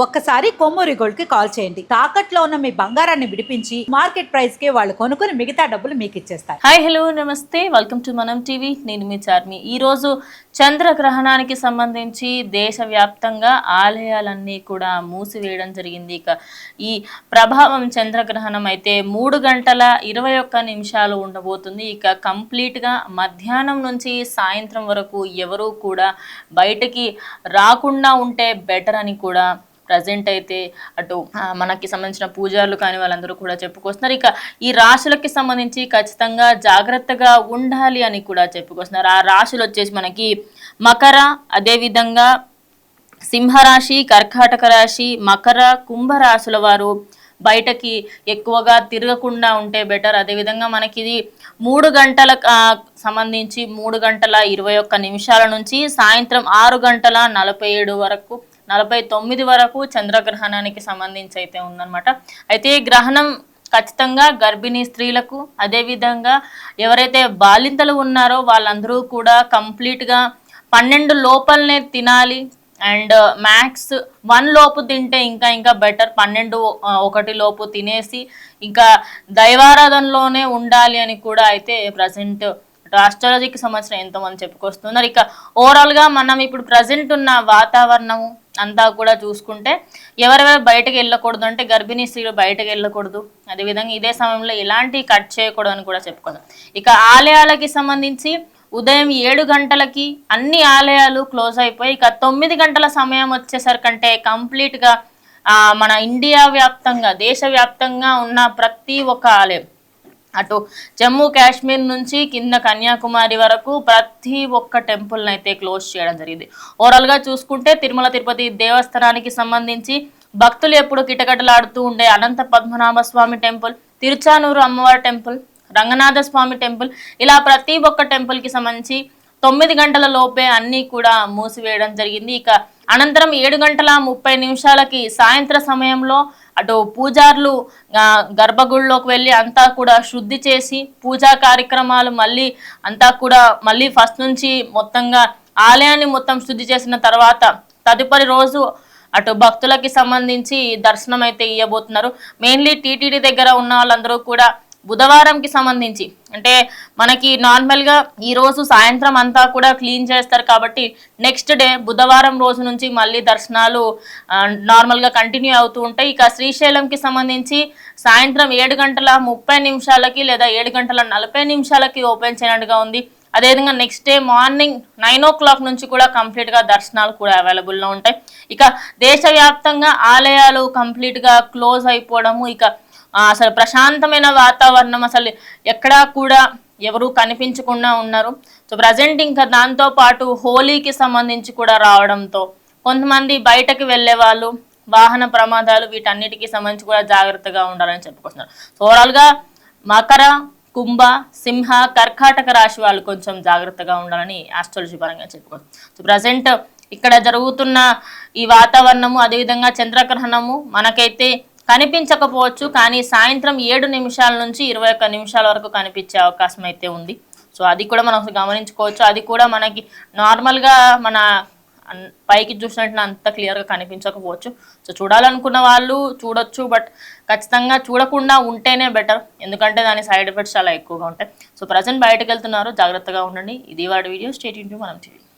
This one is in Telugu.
ఒక్కసారి కొమ్మూరి గోల్డ్ కి కాల్ చేయండి. తాకట్లో ఉన్న మీ బంగారాన్ని విడిపించి మార్కెట్ ప్రైస్ కి వాళ్ళు కొనుక్కుని మిగతా డబ్బులు మీకు ఇచ్చేస్తారు. హాయ్ హలో నమస్తే, వెల్కమ్ టు మనం టీవీ. నేను మీ చార్మి. ఈరోజు చంద్రగ్రహణానికి సంబంధించి దేశవ్యాప్తంగా ఆలయాలన్నీ కూడా మూసివేయడం జరిగింది. ఇక ఈ ప్రభావం చంద్రగ్రహణం అయితే 3 గంటల 21 నిమిషాలు ఉండబోతుంది. ఇక కంప్లీట్గా మధ్యాహ్నం నుంచి సాయంత్రం వరకు ఎవరూ కూడా బయటకి రాకుండా ఉంటే బెటర్ అని కూడా ప్రజెంట్ అయితే అటు మనకి సంబంధించిన పూజారులు కానీ వాళ్ళందరూ కూడా చెప్పుకొస్తున్నారు. ఇక ఈ రాశులకి సంబంధించి ఖచ్చితంగా జాగ్రత్తగా ఉండాలి అని కూడా చెప్పుకొస్తున్నారు. ఆ రాశులు వచ్చేసి మనకి మకర, అదేవిధంగా సింహరాశి, కర్కాటక రాశి, మకర, కుంభరాశుల వారు బయటకి ఎక్కువగా తిరగకుండా ఉంటే బెటర్. అదేవిధంగా మనకి ఇది 3 గంటల సంబంధించి 3 గంటల 21 నిమిషాల నుంచి సాయంత్రం 6 గంటల 49 వరకు చంద్రగ్రహణానికి సంబంధించి అయితే ఉందన్నమాట. అయితే గ్రహణం ఖచ్చితంగా గర్భిణీ స్త్రీలకు, అదేవిధంగా ఎవరైతే బాలింతలు ఉన్నారో వాళ్ళందరూ కూడా కంప్లీట్గా 12 లోపలనే తినాలి. అండ్ మ్యాక్స్ 1 లోపు తింటే ఇంకా బెటర్. 12-1 లోపు తినేసి ఇంకా దైవారాధనలోనే ఉండాలి అని కూడా అయితే ప్రజెంట్ ఆస్ట్రాలజీకి సంబంధించిన ఎంతోమంది చెప్పుకొస్తున్నారు. ఇక ఓవరాల్గా మనం ఇప్పుడు ప్రజెంట్ ఉన్న వాతావరణం అంతా కూడా చూసుకుంటే ఎవరెవరు బయటకు వెళ్ళకూడదు అంటే గర్భిణీ స్త్రీలు బయటకు వెళ్ళకూడదు. అదేవిధంగా ఇదే సమయంలో ఎలాంటి కట్ చేయకూడదు అని కూడా చెప్పుకుందాం. ఇక ఆలయాలకి సంబంధించి ఉదయం 7 గంటలకి అన్ని ఆలయాలు క్లోజ్ అయిపోయి ఇక 9 గంటల సమయం వచ్చేసరికంటే కంప్లీట్గా మన ఇండియా వ్యాప్తంగా దేశవ్యాప్తంగా ఉన్న ప్రతి ఒక్క ఆలయం అటు జమ్మూ కాశ్మీర్ నుంచి కింద కన్యాకుమారి వరకు ప్రతి ఒక్క టెంపుల్ని అయితే క్లోజ్ చేయడం జరిగింది. ఓవరాల్గా చూసుకుంటే తిరుమల తిరుపతి దేవస్థానానికి సంబంధించి భక్తులు ఎప్పుడు కిటకటలాడుతూ ఉండే అనంత పద్మనాభ స్వామి టెంపుల్, తిరుచానూరు అమ్మవారి టెంపుల్, రంగనాథ స్వామి టెంపుల్, ఇలా ప్రతి ఒక్క టెంపుల్కి సంబంధించి 9 గంటల లోపే అన్నీ కూడా మూసివేయడం జరిగింది. ఇక అనంతరం 7 గంటల 30 నిమిషాలకి సాయంత్ర సమయంలో అటు పూజారులు గర్భగుడిలోకి వెళ్ళి అంతా కూడా శుద్ధి చేసి పూజా కార్యక్రమాలు మళ్ళీ ఫస్ట్ నుంచి మొత్తంగా ఆలయాన్ని మొత్తం శుద్ధి చేసిన తర్వాత తదుపరి రోజు అటు భక్తులకి సంబంధించి దర్శనం అయితే ఇవ్వబోతున్నారు. మెయిన్లీ టీటీడీ దగ్గర ఉన్న వాళ్ళందరూ కూడా బుధవారంకి సంబంధించి అంటే మనకి నార్మల్గా ఈ రోజు సాయంత్రం అంతా కూడా క్లీన్ చేస్తారు కాబట్టి నెక్స్ట్ డే బుధవారం రోజు నుంచి మళ్ళీ దర్శనాలు నార్మల్గా కంటిన్యూ అవుతూ ఉంటాయి. ఇక శ్రీశైలంకి సంబంధించి సాయంత్రం 7 గంటల 30 నిమిషాలకి లేదా 7 గంటల 40 నిమిషాలకి ఓపెన్ చేయనట్టుగా ఉంది. అదేవిధంగా నెక్స్ట్ డే మార్నింగ్ 9 o'clock నుంచి కూడా కంప్లీట్గా దర్శనాలు కూడా అవైలబుల్లో ఉంటాయి. ఇక దేశవ్యాప్తంగా ఆలయాలు కంప్లీట్గా క్లోజ్ అయిపోవడము, ఇక అసలు ప్రశాంతమైన వాతావరణం అసలు ఎక్కడా కూడా ఎవరు కనిపించకుండా ఉన్నారు. సో ప్రజెంట్ ఇంకా దాంతో పాటు హోలీకి సంబంధించి కూడా రావడంతో కొంతమంది బయటకు వెళ్ళే వాళ్ళు వాహన ప్రమాదాలు వీటన్నిటికీ సంబంధించి కూడా జాగ్రత్తగా ఉండాలని చెప్పుకుంటున్నారు. సో ఓవరాల్గా మకర, కుంభ, సింహ, కర్కాటక రాశి వాళ్ళు కొంచెం జాగ్రత్తగా ఉండాలని ఆస్ట్రాలజీ పరంగా చెప్పుకోవచ్చు. సో ప్రజెంట్ ఇక్కడ జరుగుతున్న ఈ వాతావరణము అదేవిధంగా చంద్రగ్రహణము మనకైతే కనిపించకపోవచ్చు, కానీ సాయంత్రం 7 నిమిషాల నుంచి 21 నిమిషాల వరకు కనిపించే అవకాశం అయితే ఉంది. సో అది కూడా మనం గమనించుకోవచ్చు. అది కూడా మనకి నార్మల్గా మన పైకి చూసినట్టు అంత క్లియర్గా కనిపించకపోవచ్చు. సో చూడాలనుకున్న వాళ్ళు చూడొచ్చు, బట్ ఖచ్చితంగా చూడకుండా ఉంటేనే బెటర్, ఎందుకంటే దాని సైడ్ ఎఫెక్ట్స్ చాలా ఎక్కువగా ఉంటాయి. సో ప్రజెంట్ బయటకు వెళ్తున్నారు, జాగ్రత్తగా ఉండండి. ఇది వాడి వీడియో. స్టే ట్యూన్ టు మనం టీవీ.